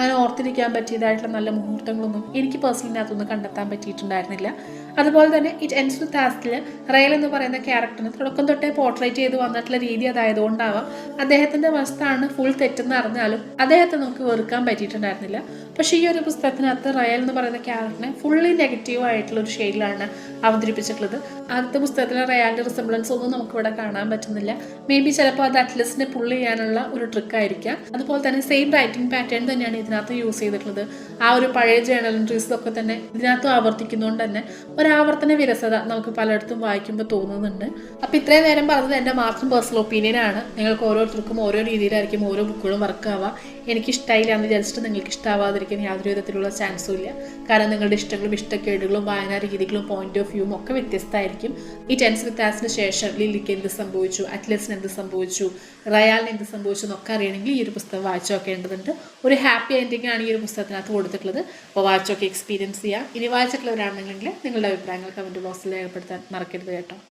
അങ്ങനെ ഓർത്തിരിക്കാൻ പറ്റിയതായിട്ടുള്ള നല്ല മുഹൂർത്തങ്ങളൊന്നും എനിക്ക് പേഴ്സണലി അതൊന്നും കണ്ടെത്താൻ പറ്റിയിട്ടുണ്ടായിരുന്നില്ല. അതുപോലെ തന്നെ ഇറ്റ് എൻഡ്സ് വിത്ത് ആസ്റ്റിൽ റയൽ എന്ന് പറയുന്ന ക്യാരക്ടറിന് തുടക്കം തൊട്ടേ പോർട്രേറ്റ് ചെയ്ത് വന്നിട്ടുള്ള രീതി അതായതുകൊണ്ടാവാം അദ്ദേഹത്തിൻ്റെ വശത്താണ് ഫുൾ തെറ്റെന്ന് അറിഞ്ഞാലും അദ്ദേഹത്തെ നമുക്ക് വെറുക്കാൻ പറ്റിയിട്ടുണ്ടായിരുന്നില്ല. പക്ഷേ ഈ ഒരു പുസ്തകത്തിനകത്ത് റയൽ എന്ന് പറയുന്ന ക്യാരക്ടറിനെ ഫുള്ളി നെഗറ്റീവ് ആയിട്ടുള്ള ഒരു ഷെയ്ഡിലാണ് അവതരിപ്പിച്ചിട്ടുള്ളത്. ആദ്യത്തെ പുസ്തകത്തിലെ റയാലിൻ്റെ റിസംബ്ലൻസ് ഒന്നും നമുക്കിവിടെ കാണാൻ പറ്റുന്നില്ല. മേ ബി ചിലപ്പോൾ അത് അറ്റ്ലസിനെ പുള്ള് ചെയ്യാനുള്ള ഒരു ട്രിക്ക് ആയിരിക്കാം. അതുപോലെ തന്നെ സെയിം റൈറ്റിംഗ് പാറ്റേൺ തന്നെയാണ് ഇതിനകത്ത് യൂസ് ചെയ്തിട്ടുള്ളത്. ആ ഒരു പഴയ ജേണൽ എൻട്രീസ് ഒക്കെ തന്നെ ഇതിനകത്ത് ആവർത്തിക്കുന്നതുകൊണ്ട് തന്നെ ഒരാവർത്തന വിരസത നമുക്ക് പലയിടത്തും വായിക്കുമ്പോൾ തോന്നുന്നുണ്ട്. അപ്പോൾ ഇത്രയും നേരം പറഞ്ഞത് എൻ്റെ മാത്രം പേഴ്സണൽ ഒപ്പീനിയനാണ്. നിങ്ങൾക്ക് ഓരോരുത്തർക്കും ഓരോ രീതിയിലായിരിക്കും ഓരോ ബുക്കുകളും വർക്കാവുക. എനിക്കിഷ്ടമായില്ല എന്ന് വിചാരിച്ചിട്ട് നിങ്ങൾക്ക് ഇഷ്ടമാവാതിരിക്കാൻ യാതൊരു വിധത്തിലുള്ള ചാൻസും ഇല്ല. കാരണം നിങ്ങളുടെ ഇഷ്ടങ്ങളും ഇഷ്ടക്കേടുകളും വായനാ രീതികളും പോയിന്റ് ഓഫ് വ്യൂവും ഒക്കെ വ്യത്യസ്തമായിരിക്കും. ഇറ്റ് എൻഡ്സ് വിത്ത് ആസിന് ശേഷം ലില്ലിക്ക് എന്ത് സംഭവിച്ചു, അറ്റ്ലസിന് എന്ത് സംഭവിച്ചു, റയാലിന് എന്ത് സംഭവിച്ചു എന്നൊക്കെ അറിയണമെങ്കിൽ ഈ ഒരു പുസ്തകം വായിച്ചു നോക്കേണ്ടതുണ്ട്. ഒരു ഹാപ്പി എൻഡിംഗ് ആണ് ഈ ഒരു പുസ്തകത്തിനകത്ത് കൊടുത്തിട്ടുള്ളത്. അപ്പോൾ വായിച്ചൊക്കെ എക്സ്പീരിയൻസ് ചെയ്യാം. ഇനി വായിച്ചിട്ടുള്ളവരാണെങ്കിൽ നിങ്ങളുടെ അഭിപ്രായങ്ങൾ കമൻറ്റ് ബോക്സിൽ രേഖപ്പെടുത്താൻ മറക്കരുത് കേട്ടോ.